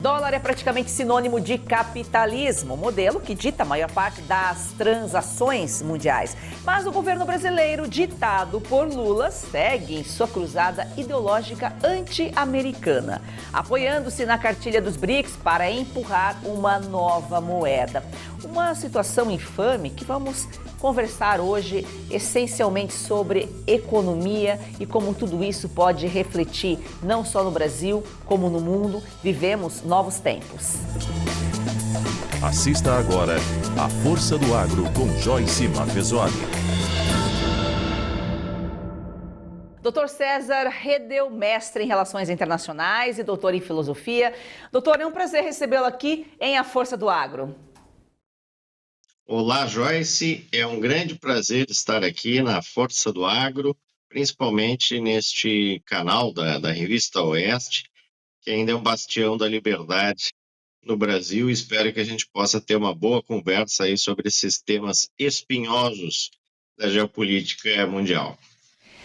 Dólar é praticamente sinônimo de capitalismo, modelo que dita a maior parte das transações mundiais. Mas o governo brasileiro, ditado por Lula, segue em sua cruzada ideológica anti-americana, apoiando-se na cartilha dos BRICS para empurrar uma nova moeda. Uma situação infame que vamos conversar hoje essencialmente sobre economia e como tudo isso pode refletir não só no Brasil, como no mundo. Vivemos novos tempos. Assista agora A Força do Agro com Joyce Maffezoni. Dr. César Redel, mestre em Relações Internacionais e doutor em Filosofia. Doutor, é um prazer recebê-lo aqui em A Força do Agro. Olá, Joyce. É um grande prazer estar aqui na Força do Agro, principalmente neste canal da Revista Oeste, que ainda é um bastião da liberdade no Brasil. Espero que a gente possa ter uma boa conversa aí sobre esses temas espinhosos da geopolítica mundial.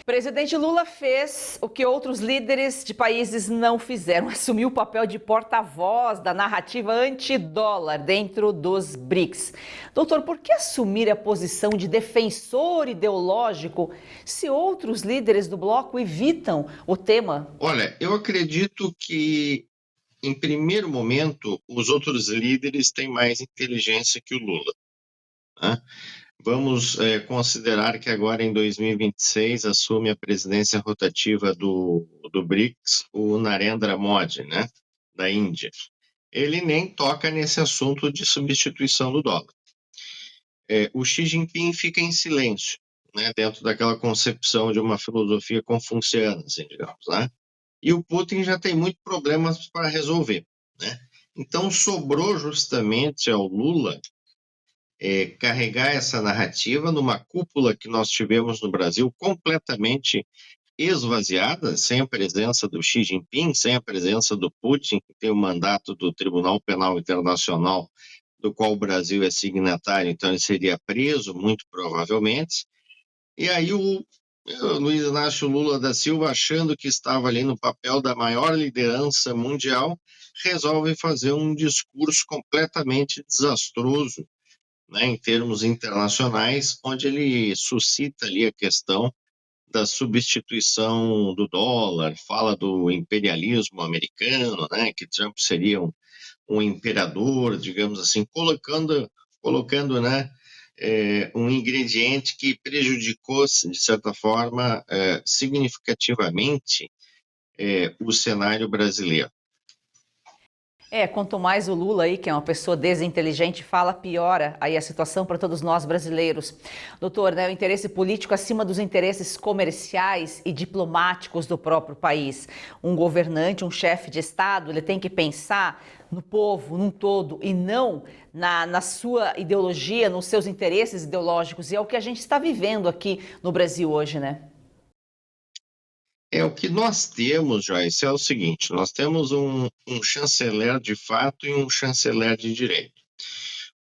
Presidente Lula fez o que outros líderes de países não fizeram, assumiu o papel de porta-voz da narrativa anti-dólar dentro dos BRICS. Doutor, por que assumir a posição de defensor ideológico se outros líderes do bloco evitam o tema? Olha, eu acredito que, em primeiro momento, os outros líderes têm mais inteligência que o Lula, né? Vamos considerar que agora em 2026 assume a presidência rotativa do BRICS o Narendra Modi, né, da Índia. Ele nem toca nesse assunto de substituição do dólar. O Xi Jinping fica em silêncio, né, dentro daquela concepção de uma filosofia confuciana, assim, digamos, né? E o Putin já tem muitos problemas para resolver, né? Então sobrou justamente ao Lula carregar essa narrativa numa cúpula que nós tivemos no Brasil completamente esvaziada, sem a presença do Xi Jinping, sem a presença do Putin, que tem o mandato do Tribunal Penal Internacional, do qual o Brasil é signatário, então ele seria preso, muito provavelmente. E aí o Luiz Inácio Lula da Silva, achando que estava ali no papel da maior liderança mundial, resolve fazer um discurso completamente desastroso, né, em termos internacionais, onde ele suscita ali a questão da substituição do dólar, fala do imperialismo americano, né, que Trump seria um imperador, digamos assim, colocando, né, um ingrediente que prejudicou, de certa forma, significativamente, o cenário brasileiro. Quanto mais o Lula aí, que é uma pessoa desinteligente, fala, piora aí a situação para todos nós brasileiros. Doutor, né, o interesse político acima dos interesses comerciais e diplomáticos do próprio país. Um governante, um chefe de Estado, ele tem que pensar no povo, num todo, e não na sua ideologia, nos seus interesses ideológicos. E é o que a gente está vivendo aqui no Brasil hoje, né? O que nós temos, Joyce, é o seguinte: nós temos um chanceler de fato e um chanceler de direito.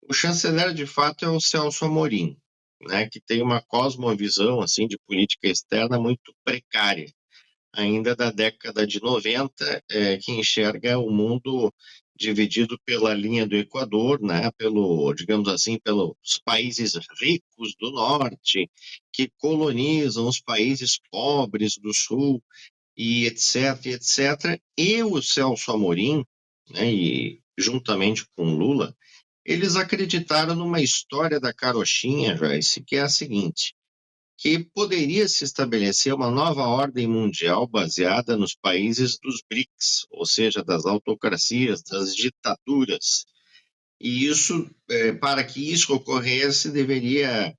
O chanceler de fato é o Celso Amorim, né, que tem uma cosmovisão assim, de política externa muito precária, ainda da década de 90, que enxerga o mundo dividido pela linha do Equador, né, digamos assim, pelos países ricos do norte, que colonizam os países pobres do sul, e etc, etc. E o Celso Amorim, né, e juntamente com Lula, eles acreditaram numa história da carochinha, Joyce, que é a seguinte: que poderia se estabelecer uma nova ordem mundial baseada nos países dos BRICS, ou seja, das autocracias, das ditaduras. E isso, para que isso ocorresse, deveria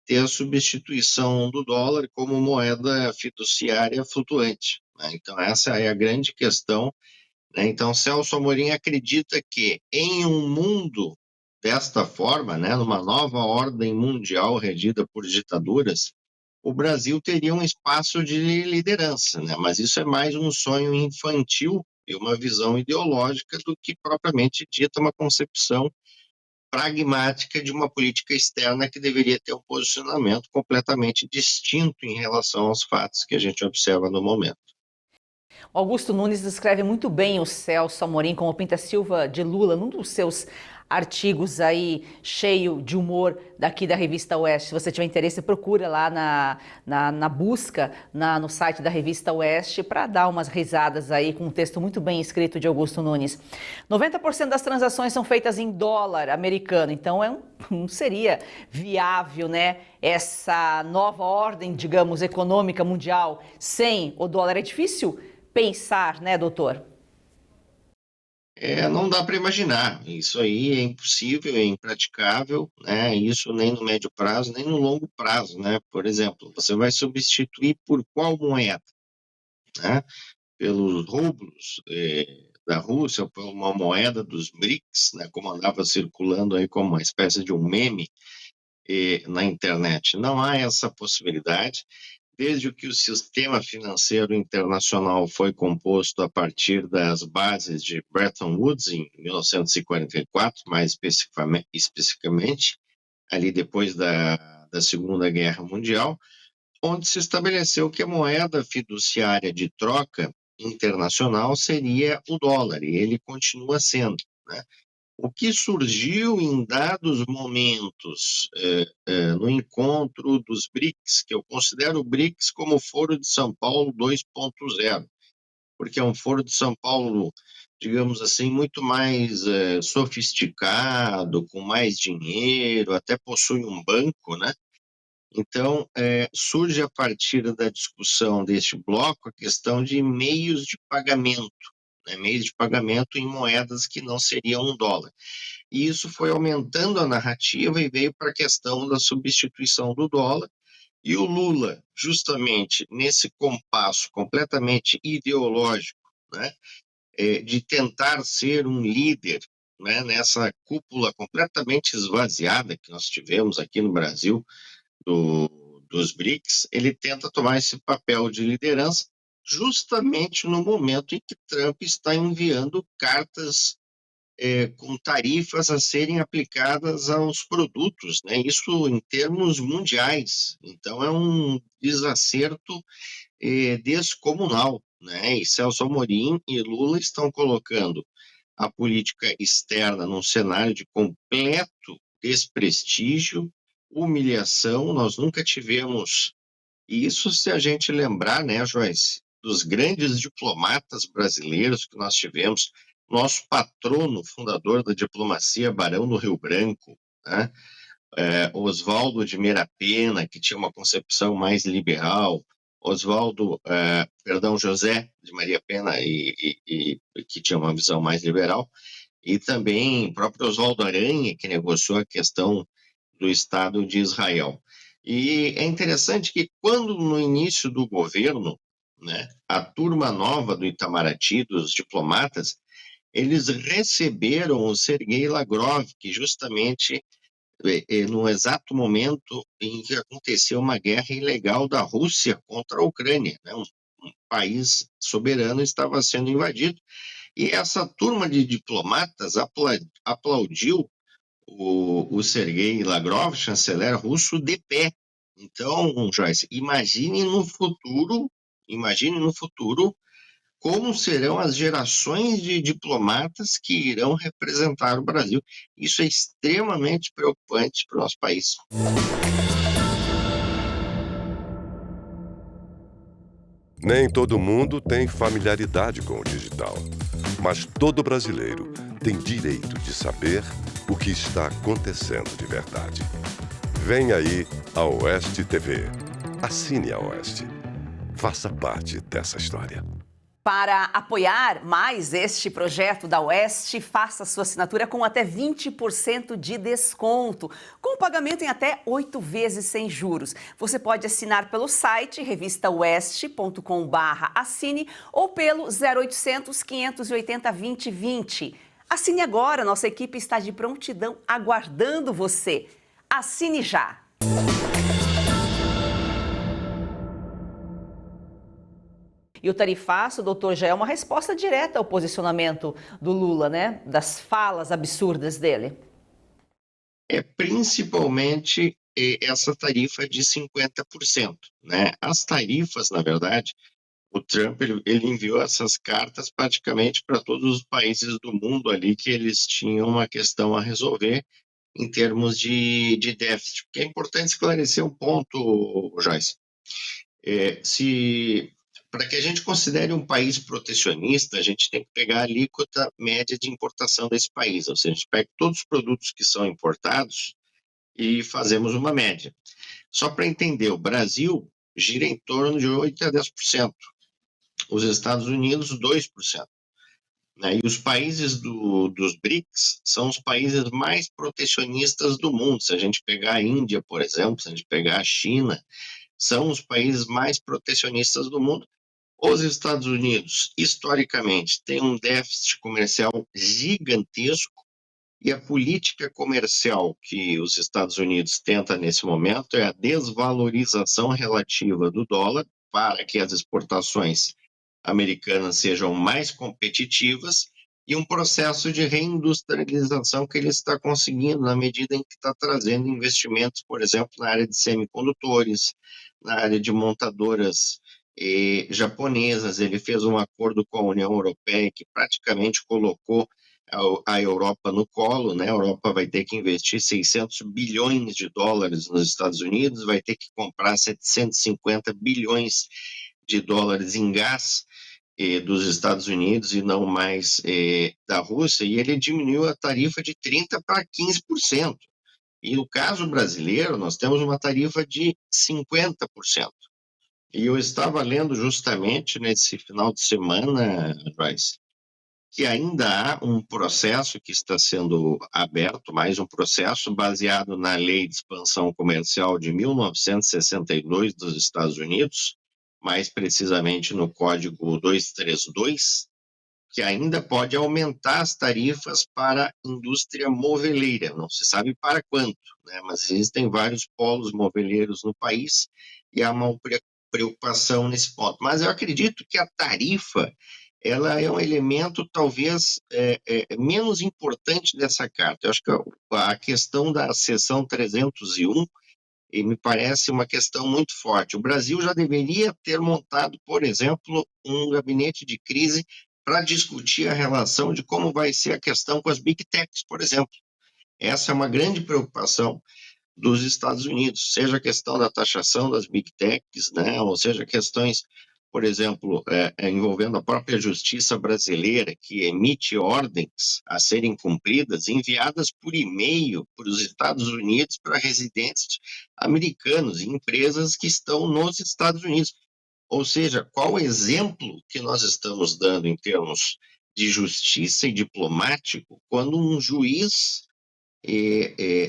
ter a substituição do dólar como moeda fiduciária flutuante, né? Então, essa é a grande questão, né? Então, Celso Amorim acredita que em um mundo desta forma, né, numa nova ordem mundial regida por ditaduras, o Brasil teria um espaço de liderança, né? Mas isso é mais um sonho infantil e uma visão ideológica do que propriamente dita uma concepção pragmática de uma política externa que deveria ter um posicionamento completamente distinto em relação aos fatos que a gente observa no momento. O Augusto Nunes descreve muito bem o Celso Amorim como pinta-silva de Lula, num dos seus artigos aí, cheio de humor, daqui da revista Oeste. Se você tiver interesse, procura lá na busca, no site da revista Oeste, para dar umas risadas aí com um texto muito bem escrito de Augusto Nunes. 90% das transações são feitas em dólar americano, então não seria viável, né, essa nova ordem, digamos, econômica mundial sem o dólar. É difícil pensar, né, doutor? Não dá para imaginar. Isso aí é impossível, é impraticável, né? Isso nem no médio prazo, nem no longo prazo, né? Por exemplo, você vai substituir por qual moeda, né? Pelos rublos da Rússia, por uma moeda dos BRICS, né? Como andava circulando aí como uma espécie de um meme na internet. Não há essa possibilidade. Desde que o sistema financeiro internacional foi composto a partir das bases de Bretton Woods, em 1944, mais especificamente ali depois da Segunda Guerra Mundial, onde se estabeleceu que a moeda fiduciária de troca internacional seria o dólar, e ele continua sendo, né? O que surgiu em dados momentos no encontro dos BRICS, que eu considero o BRICS como o Foro de São Paulo 2.0, porque é um Foro de São Paulo, digamos assim, muito mais sofisticado, com mais dinheiro, até possui um banco, né? Então, surge a partir da discussão deste bloco a questão de meios de pagamento, né? Meios de pagamento em moedas que não seriam um dólar. E isso foi aumentando a narrativa e veio para a questão da substituição do dólar. E o Lula, justamente nesse compasso completamente ideológico, né, de tentar ser um líder, né, nessa cúpula completamente esvaziada que nós tivemos aqui no Brasil, dos BRICS, ele tenta tomar esse papel de liderança justamente no momento em que Trump está enviando cartas com tarifas a serem aplicadas aos produtos, né? Isso em termos mundiais. Então, é um desacerto descomunal, né? E Celso Amorim e Lula estão colocando a política externa num cenário de completo desprestígio, humilhação. Nós nunca tivemos isso, se a gente lembrar, né, Joyce, dos grandes diplomatas brasileiros que nós tivemos, nosso patrono, fundador da diplomacia, Barão do Rio Branco, né? Oswaldo de Meira Pena, que tinha uma concepção mais liberal, José de Maria Pena, e que tinha uma visão mais liberal, e também o próprio Oswaldo Aranha, que negociou a questão do Estado de Israel. E é interessante que quando no início do governo, né, a turma nova do Itamaraty, dos diplomatas, eles receberam o Sergei Lavrov, que justamente no exato momento em que aconteceu uma guerra ilegal da Rússia contra a Ucrânia, né, um país soberano estava sendo invadido, e essa turma de diplomatas aplaudiu o Sergei Lavrov, chanceler russo, de pé. Então, Joyce, imagine no futuro como serão as gerações de diplomatas que irão representar o Brasil. Isso é extremamente preocupante para o nosso país. Nem todo mundo tem familiaridade com o digital, mas todo brasileiro tem direito de saber o que está acontecendo de verdade. Vem aí a Oeste TV. Assine a Oeste. Faça parte dessa história. Para apoiar mais este projeto da Oeste, faça sua assinatura com até 20% de desconto, com pagamento em até 8 vezes sem juros. Você pode assinar pelo site revistaoeste.com/assine ou pelo 0800 580 2020. Assine agora, nossa equipe está de prontidão aguardando você. Assine já! E o tarifaço, doutor, já é uma resposta direta ao posicionamento do Lula, né? Das falas absurdas dele. Principalmente essa tarifa de 50%, né? As tarifas, na verdade, O Trump ele enviou essas cartas praticamente para todos os países do mundo ali que eles tinham uma questão a resolver em termos de déficit. Porque é importante esclarecer um ponto, Joyce. Se para que a gente considere um país protecionista, a gente tem que pegar a alíquota média de importação desse país, ou seja, a gente pega todos os produtos que são importados e fazemos uma média. Só para entender, o Brasil gira em torno de 8 a 10%, os Estados Unidos 2%. Né? E os países dos BRICS são os países mais protecionistas do mundo. Se a gente pegar a Índia, por exemplo, se a gente pegar a China, são os países mais protecionistas do mundo. Os Estados Unidos, historicamente, têm um déficit comercial gigantesco e a política comercial que os Estados Unidos tenta nesse momento é a desvalorização relativa do dólar para que as exportações americanas sejam mais competitivas e um processo de reindustrialização que ele está conseguindo na medida em que está trazendo investimentos, por exemplo, na área de semicondutores, na área de montadoras japonesas. Ele fez um acordo com a União Europeia que praticamente colocou a Europa no colo, né? A Europa vai ter que investir 600 bilhões de dólares nos Estados Unidos, vai ter que comprar 750 bilhões de dólares em gás dos Estados Unidos e não mais da Rússia, e ele diminuiu a tarifa de 30% para 15%. E no caso brasileiro, nós temos uma tarifa de 50%. E eu estava lendo justamente nesse final de semana, Joyce, que ainda há um processo que está sendo aberto, mais um processo baseado na Lei de Expansão Comercial de 1962 dos Estados Unidos, mais precisamente no Código 232, que ainda pode aumentar as tarifas para a indústria moveleira. Não se sabe para quanto, né? Mas existem vários polos moveleiros no país e há uma preocupação nesse ponto. Mas eu acredito que a tarifa ela é um elemento talvez menos importante dessa carta. Eu acho que a questão da seção 301 e me parece uma questão muito forte. O Brasil já deveria ter montado, por exemplo, um gabinete de crise para discutir a relação de como vai ser a questão com as big techs, por exemplo. Essa é uma grande preocupação dos Estados Unidos, seja a questão da taxação das big techs, né, ou seja, questões, por exemplo, envolvendo a própria justiça brasileira, que emite ordens a serem cumpridas, enviadas por e-mail para os Estados Unidos para residentes americanos e empresas que estão nos Estados Unidos. Ou seja, qual o exemplo que nós estamos dando em termos de justiça e diplomático quando um juiz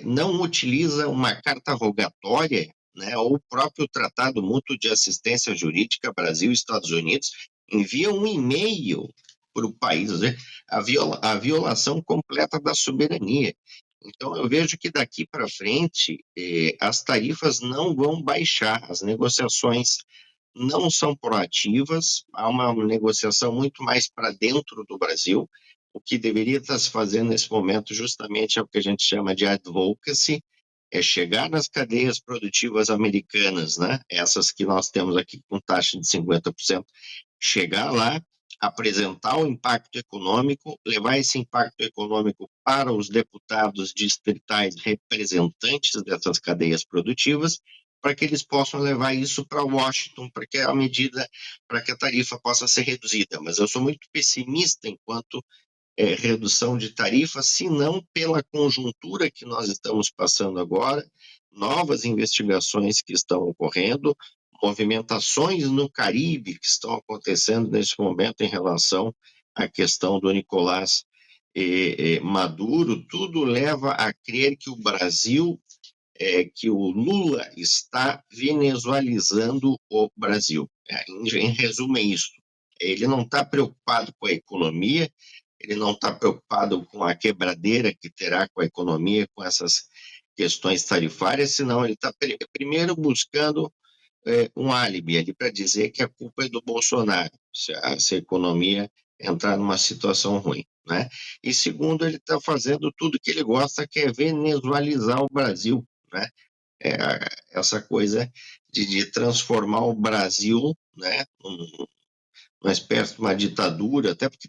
não utiliza uma carta rogatória, né, ou o próprio Tratado Mútuo de Assistência Jurídica Brasil e Estados Unidos, envia um e-mail para o país, né, a violação completa da soberania. Então, eu vejo que daqui para frente as tarifas não vão baixar, as negociações não são proativas, há uma negociação muito mais para dentro do Brasil. O que deveria estar se fazendo nesse momento justamente é o que a gente chama de advocacy, é chegar nas cadeias produtivas americanas, né? Essas que nós temos aqui com taxa de 50%, chegar lá, apresentar o impacto econômico, levar esse impacto econômico para os deputados distritais representantes dessas cadeias produtivas, para que eles possam levar isso para Washington, para que a medida, para que a tarifa possa ser reduzida. Mas eu sou muito pessimista enquanto redução de tarifas, se não pela conjuntura que nós estamos passando agora, novas investigações que estão ocorrendo, movimentações no Caribe que estão acontecendo nesse momento em relação à questão do Nicolás Maduro, tudo leva a crer que o Brasil, que o Lula está venezuelizando o Brasil. Em resumo, é isso. Ele não está preocupado com a economia, ele não está preocupado com a quebradeira que terá com a economia, com essas questões tarifárias, senão ele está primeiro buscando um álibi ali para dizer que a culpa é do Bolsonaro, se a economia entrar numa situação ruim, né? E segundo, ele está fazendo tudo que ele gosta, que é venezuelizar o Brasil, né? Essa coisa de transformar o Brasil, né, uma espécie de uma ditadura, até porque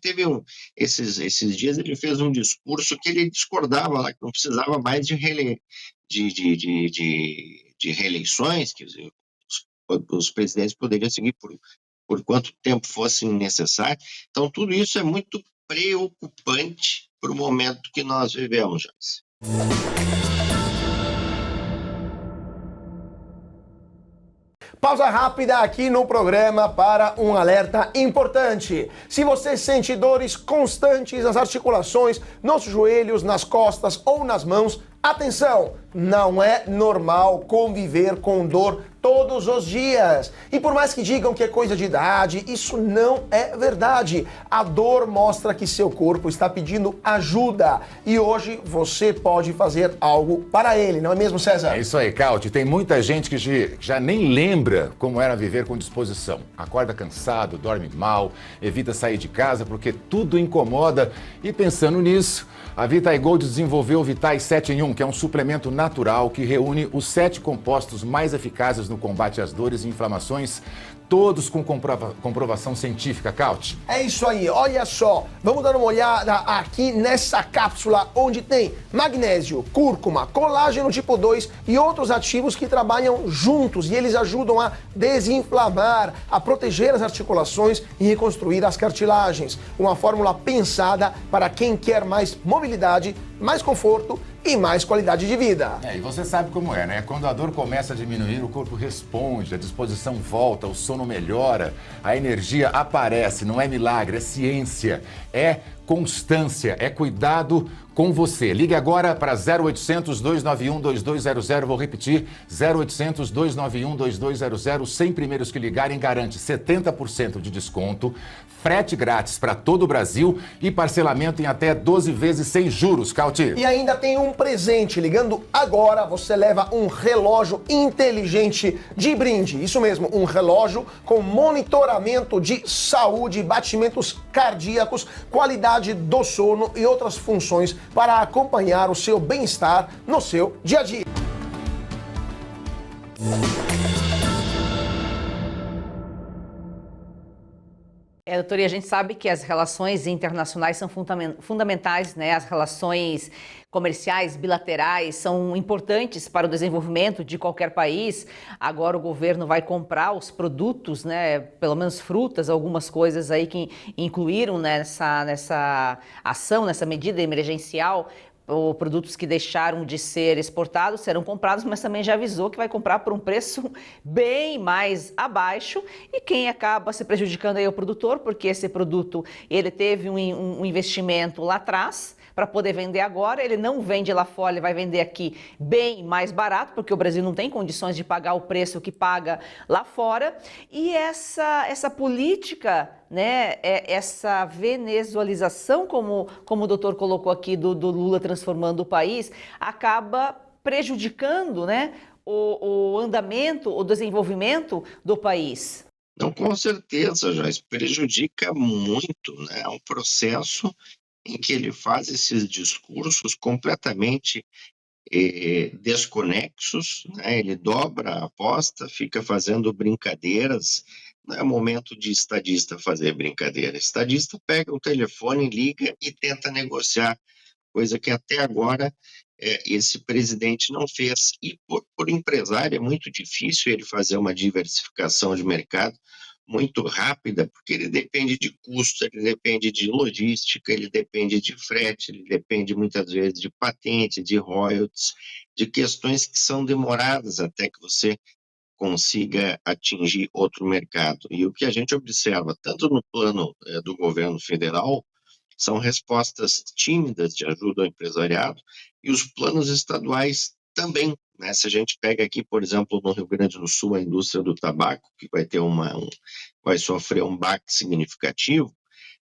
esses dias ele fez um discurso que ele discordava lá, que não precisava mais de reeleições, que os presidentes poderiam seguir por quanto tempo fosse necessário. Então, tudo isso é muito preocupante para o momento que nós vivemos, Joyce. Pausa rápida aqui no programa para um alerta importante. Se você sente dores constantes nas articulações, nos joelhos, nas costas ou nas mãos, atenção! Não é normal conviver com dor todos os dias. E por mais que digam que é coisa de idade, isso não é verdade. A dor mostra que seu corpo está pedindo ajuda. E hoje você pode fazer algo para ele, não é mesmo, César? É isso aí, Cauti. Tem muita gente que já nem lembra como era viver com disposição. Acorda cansado, dorme mal, evita sair de casa porque tudo incomoda. E pensando nisso, a Vitae Gold desenvolveu o Vitae 7 em 1, que é um suplemento natural que reúne os 7 compostos mais eficazes no combate às dores e inflamações, todos com comprovação científica, Cauti. É isso aí, olha só, vamos dar uma olhada aqui nessa cápsula onde tem magnésio, cúrcuma, colágeno tipo 2 e outros ativos que trabalham juntos e eles ajudam a desinflamar, a proteger as articulações e reconstruir as cartilagens. Uma fórmula pensada para quem quer mais mobilidade, mais conforto e mais qualidade de vida. E você sabe como é, né? Quando a dor começa a diminuir, o corpo responde, a disposição volta, o sono melhora, a energia aparece. Não é milagre, é ciência, é constância, é cuidado com você. Ligue agora para 0800 291 2200, vou repetir, 0800 291 2200, 100 primeiros que ligarem garante 70% de desconto, frete grátis para todo o Brasil e parcelamento em até 12 vezes sem juros, Cauti. E ainda tem um presente, ligando agora você leva um relógio inteligente de brinde, isso mesmo, um relógio com monitoramento de saúde, batimentos cardíacos, qualidade do sono e outras funções para acompanhar o seu bem-estar no seu dia a dia. Doutor, e a gente sabe que as relações internacionais são fundamentais, né? As relações comerciais bilaterais são importantes para o desenvolvimento de qualquer país. Agora o governo vai comprar os produtos, né? Pelo menos frutas, algumas coisas aí que incluíram nessa ação, nessa medida emergencial. Ou produtos que deixaram de ser exportados serão comprados, mas também já avisou que vai comprar por um preço bem mais abaixo, e quem acaba se prejudicando aí é o produtor, porque esse produto ele teve um investimento lá atrás para poder vender agora, ele não vende lá fora, ele vai vender aqui bem mais barato, porque o Brasil não tem condições de pagar o preço que paga lá fora, e essa política, né, essa venezuelização, como o doutor colocou aqui, do Lula transformando o país, acaba prejudicando, né, o andamento, o desenvolvimento do país. Não, com certeza, Joyce, prejudica muito, né? É um processo em que ele faz esses discursos completamente desconexos, né? Ele dobra a aposta, fica fazendo brincadeiras. Não é momento de estadista fazer brincadeira. Estadista pega o telefone, liga e tenta negociar, coisa que até agora esse presidente não fez. E por empresário é muito difícil ele fazer uma diversificação de mercado muito rápida, porque ele depende de custo, ele depende de logística, ele depende de frete, ele depende muitas vezes de patente, de royalties, de questões que são demoradas até que você consiga atingir outro mercado. E o que a gente observa, tanto no plano do governo federal, são respostas tímidas de ajuda ao empresariado, e os planos estaduais também, né? Se a gente pega aqui, por exemplo, no Rio Grande do Sul, a indústria do tabaco, que vai sofrer um baque significativo,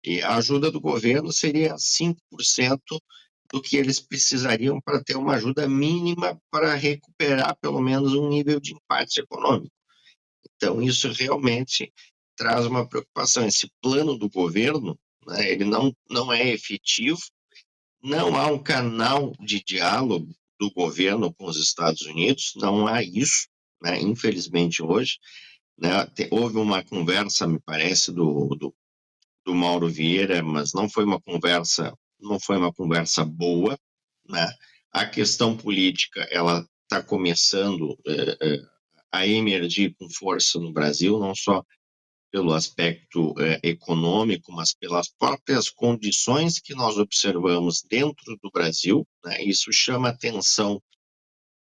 e a ajuda do governo seria 5% do que eles precisariam para ter uma ajuda mínima para recuperar pelo menos um nível de empate econômico. Então, isso realmente traz uma preocupação. Esse plano do governo, né, ele não é efetivo, não há um canal de diálogo do governo com os Estados Unidos, não há isso, né, infelizmente hoje. né? Houve uma conversa, me parece, do Mauro Vieira, mas não foi uma conversa boa, né? A questão política, ela está começando a emergir com força no Brasil, não só pelo aspecto econômico, mas pelas próprias condições que nós observamos dentro do Brasil, né? Isso chama atenção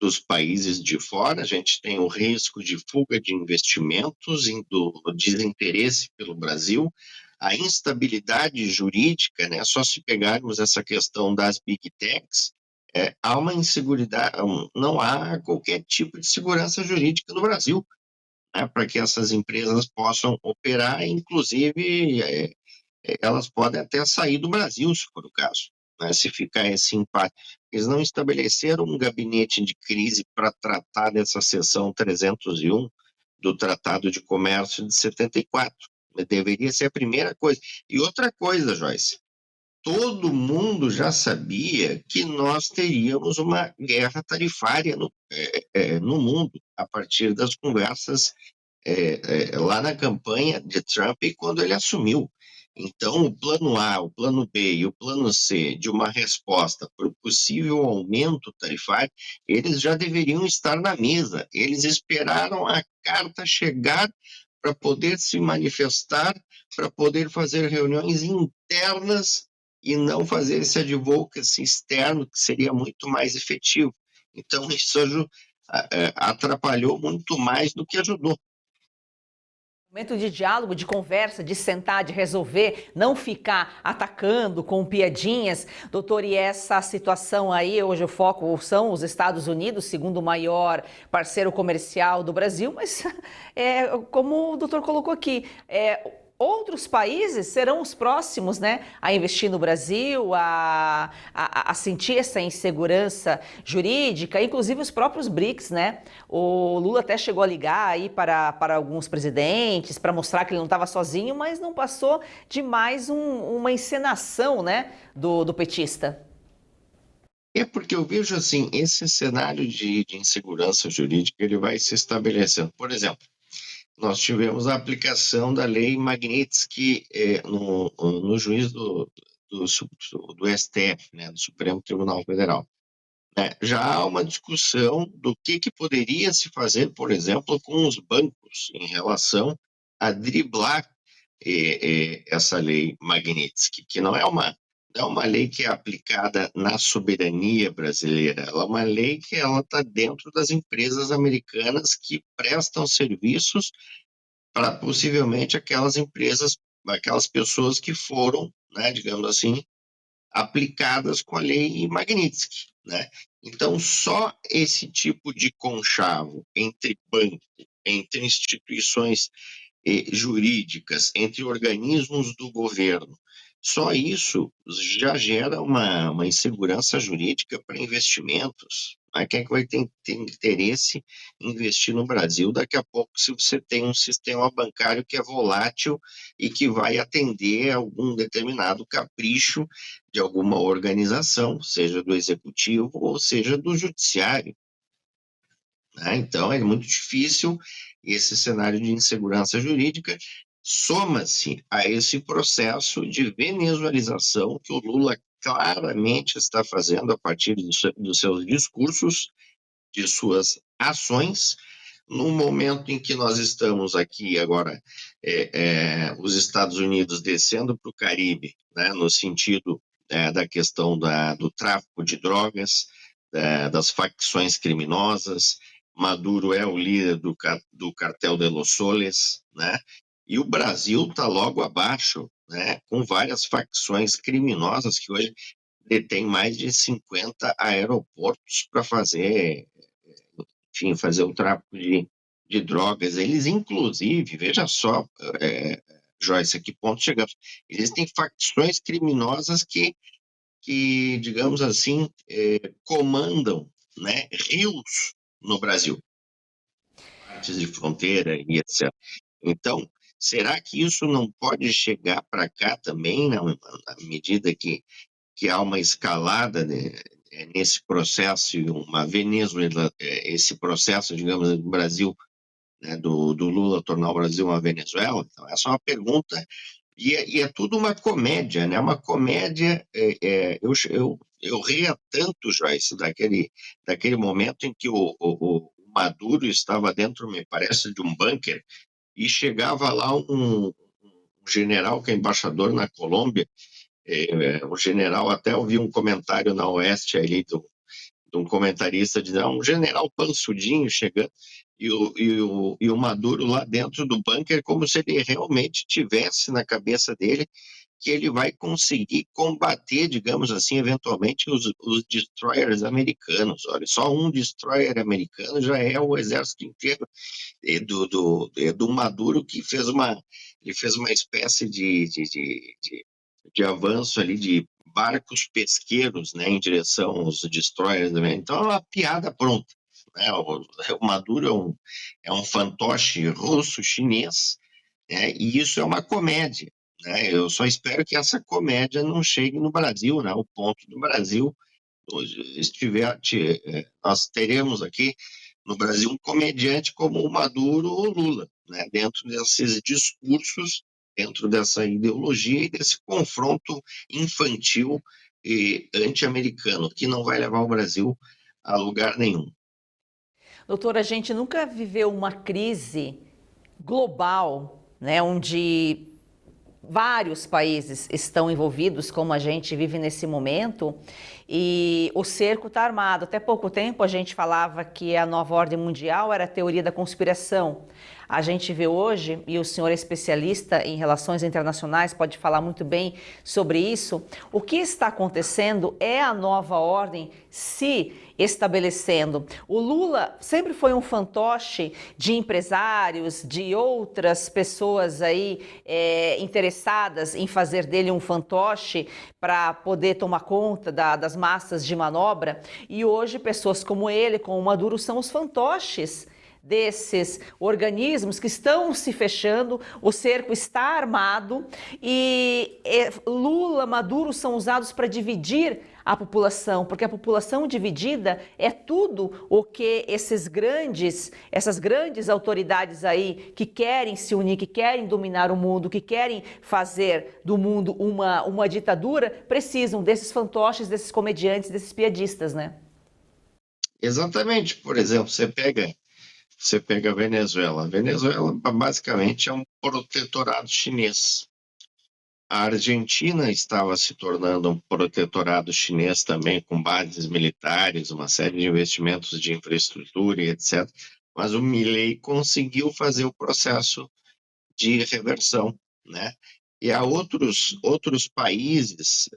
dos países de fora. A gente tem o risco de fuga de investimentos, do desinteresse pelo Brasil, a instabilidade jurídica, né? Só se pegarmos essa questão das big techs, há uma insegurança, não há qualquer tipo de segurança jurídica no Brasil, né? Para que essas empresas possam operar, inclusive elas podem até sair do Brasil, se for o caso, né, se ficar esse empate. Eles não estabeleceram um gabinete de crise para tratar dessa seção 301 do Tratado de Comércio de 74. Deveria ser a primeira coisa. E outra coisa, Joyce, todo mundo já sabia que nós teríamos uma guerra tarifária no mundo, a partir das conversas lá na campanha de Trump e quando ele assumiu. Então, o plano A, o plano B e o plano C de uma resposta para o possível aumento tarifário, eles já deveriam estar na mesa. Eles esperaram a carta chegar para poder se manifestar, para poder fazer reuniões internas e não fazer esse advocacy externo, que seria muito mais efetivo. Então, isso atrapalhou muito mais do que ajudou. Momento de diálogo, de conversa, de sentar, de resolver, não ficar atacando com piadinhas. Doutor, e essa situação aí, hoje o foco são os Estados Unidos, segundo maior parceiro comercial do Brasil, mas como o doutor colocou aqui, outros países serão os próximos, né, a investir no Brasil, a sentir essa insegurança jurídica, inclusive os próprios BRICS, né? O Lula até chegou a ligar aí para alguns presidentes, para mostrar que ele não estava sozinho, mas não passou de mais uma encenação, né, do petista. É porque eu vejo assim, esse cenário de insegurança jurídica, ele vai se estabelecendo. Por exemplo, nós tivemos a aplicação da lei Magnitsky no juiz do STF, né, do Supremo Tribunal Federal. Já há uma discussão do que poderia se fazer, por exemplo, com os bancos em relação a driblar essa lei Magnitsky, que não é uma lei que é aplicada na soberania brasileira, ela é uma lei que ela está dentro das empresas americanas que prestam serviços para possivelmente aquelas empresas, aquelas pessoas que foram, né, digamos assim, aplicadas com a lei Magnitsky, né? Então, só esse tipo de conchavo entre banco, entre instituições jurídicas, entre organismos do governo, só isso já gera uma insegurança jurídica para investimentos. Quem é que vai ter interesse em investir no Brasil daqui a pouco, se você tem um sistema bancário que é volátil e que vai atender a algum determinado capricho de alguma organização, seja do executivo ou seja do judiciário? Então, é muito difícil esse cenário de insegurança jurídica. Soma-se a esse processo de venezuelização que o Lula claramente está fazendo a partir dos seus discursos, de suas ações, no momento em que nós estamos aqui agora, os Estados Unidos descendo para o Caribe, né, no sentido da questão do tráfico de drogas, das facções criminosas. Maduro é o líder do cartel de Los Soles, né? E o Brasil está logo abaixo, né? Com várias facções criminosas que hoje detêm mais de 50 aeroportos para fazer, enfim, fazer o tráfico de drogas. Eles, inclusive, veja só, Joyce, a que ponto chegamos? Existem facções criminosas que digamos assim, comandam, né, rios no Brasil, partes de fronteira e etc. Então, será que isso não pode chegar para cá também, na medida que há uma escalada, né, nesse processo, esse processo, digamos, do Brasil né, do Lula tornar o Brasil uma Venezuela? Então, essa é uma pergunta, e é tudo uma comédia, né? Uma comédia. Eu ria tanto, Joyce, daquele momento em que o Maduro estava dentro, me parece, de um bunker, e chegava lá um general que é embaixador na Colômbia, o general, até ouvi um comentário na Oeste ali de um comentarista dizendo, um general pansudinho chegando, e o Maduro lá dentro do bunker, como se ele realmente tivesse na cabeça dele que ele vai conseguir combater, digamos assim, eventualmente os destroyers americanos. Olha, só um destroyer americano já é o exército inteiro do Maduro, que ele fez uma espécie de avanço ali de barcos pesqueiros, né, em direção aos destroyers. Então é uma piada pronta, né? O Maduro é um fantoche russo-chinês, né? E isso é uma comédia, né? Eu só espero que essa comédia não chegue no Brasil, né? O ponto do Brasil nós teremos aqui no Brasil um comediante como o Maduro ou o Lula, né? Dentro desses discursos, dentro dessa ideologia e desse confronto infantil e anti-americano, que não vai levar o Brasil a lugar nenhum. Doutor, a gente nunca viveu uma crise global, né, onde vários países estão envolvidos, como a gente vive nesse momento, e o cerco está armado. Até pouco tempo a gente falava que a nova ordem mundial era a teoria da conspiração. A gente vê hoje, e o senhor é especialista em relações internacionais, pode falar muito bem sobre isso, o que está acontecendo é a nova ordem se estabelecendo. O Lula sempre foi um fantoche de empresários, de outras pessoas aí interessadas em fazer dele um fantoche para poder tomar conta das massas de manobra. E hoje pessoas como ele, como o Maduro, são os fantoches desses organismos que estão se fechando, o cerco está armado e Lula, Maduro são usados para dividir a população, porque a população dividida é tudo o que essas grandes autoridades aí que querem se unir, que querem dominar o mundo, que querem fazer do mundo uma ditadura, precisam desses fantoches, desses comediantes, desses piadistas, né? Exatamente. Por exemplo, você pega a Venezuela. A Venezuela basicamente é um protetorado chinês. A Argentina estava se tornando um protetorado chinês também, com bases militares, uma série de investimentos de infraestrutura e etc. Mas o Milei conseguiu fazer o processo de reversão, né? E há outros países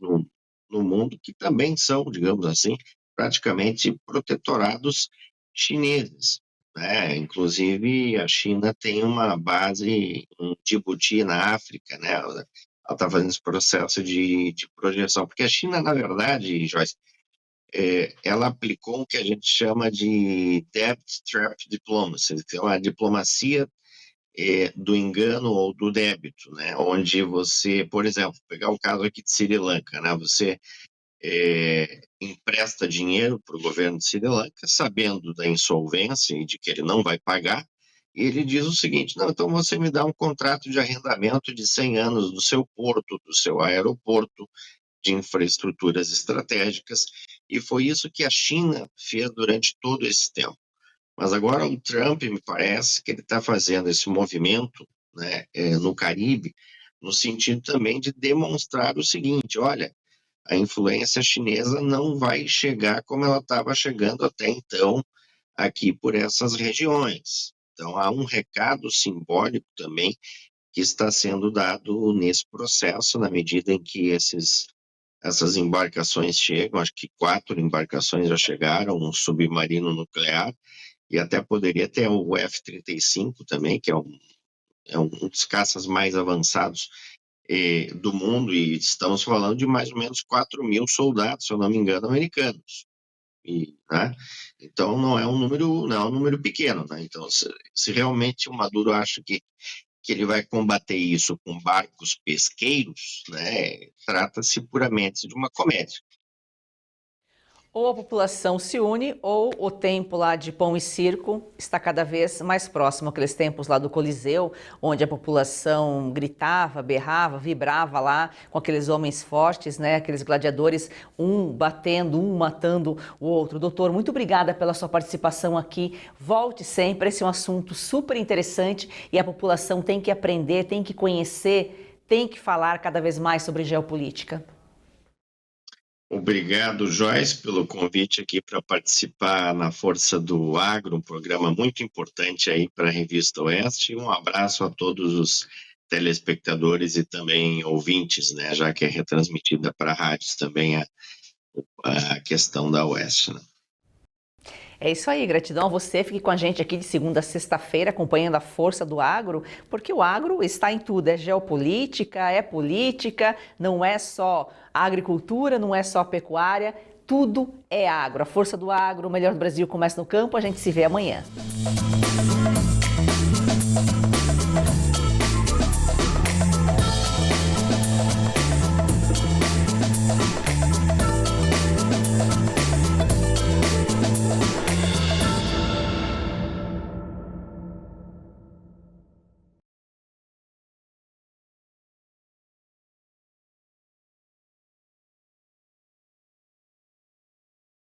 no mundo que também são, digamos assim, praticamente protetorados chineses, né? Inclusive, a China tem uma base em Djibouti, na África, né? Ela está fazendo esse processo de projeção, porque a China, na verdade, Joyce, ela aplicou o que a gente chama de debt trap diplomacy, que é uma diplomacia do engano ou do débito, né? Onde você, por exemplo, pegar o caso aqui de Sri Lanka, né? Você empresta dinheiro para o governo de Sri Lanka, sabendo da insolvência e de que ele não vai pagar, e ele diz o seguinte: não, então você me dá um contrato de arrendamento de 100 anos do seu porto, do seu aeroporto, de infraestruturas estratégicas, e foi isso que a China fez durante todo esse tempo. Mas agora o Trump, me parece que ele está fazendo esse movimento, né, no Caribe, no sentido também de demonstrar o seguinte: olha, a influência chinesa não vai chegar como ela estava chegando até então aqui por essas regiões. Então há um recado simbólico também que está sendo dado nesse processo, na medida em que essas embarcações chegam. Acho que 4 embarcações já chegaram, um submarino nuclear, e até poderia ter o F-35 também, que é um dos caças mais avançados do mundo, e estamos falando de mais ou menos 4.000 soldados, se eu não me engano, americanos. Né? Então não é um número pequeno. Né? Então, se realmente o Maduro acha que ele vai combater isso com barcos pesqueiros, né, trata-se puramente de uma comédia. Ou a população se une, ou o tempo lá de pão e circo está cada vez mais próximo. Aqueles tempos lá do Coliseu, onde a população gritava, berrava, vibrava lá com aqueles homens fortes, né? Aqueles gladiadores, um batendo, um matando o outro. Doutor, muito obrigada pela sua participação aqui. Volte sempre, esse é um assunto super interessante e a população tem que aprender, tem que conhecer, tem que falar cada vez mais sobre geopolítica. Obrigado, Joyce, pelo convite aqui para participar na Força do Agro, um programa muito importante aí para a Revista Oeste. Um abraço a todos os telespectadores e também ouvintes, né, já que é retransmitida para rádios também a questão da Oeste, né? É isso aí, gratidão a você. Fique com a gente aqui de segunda a sexta-feira, acompanhando a Força do Agro, porque o agro está em tudo, é geopolítica, é política, não é só agricultura, não é só pecuária, tudo é agro. A Força do Agro, o melhor do Brasil começa no campo, a gente se vê amanhã.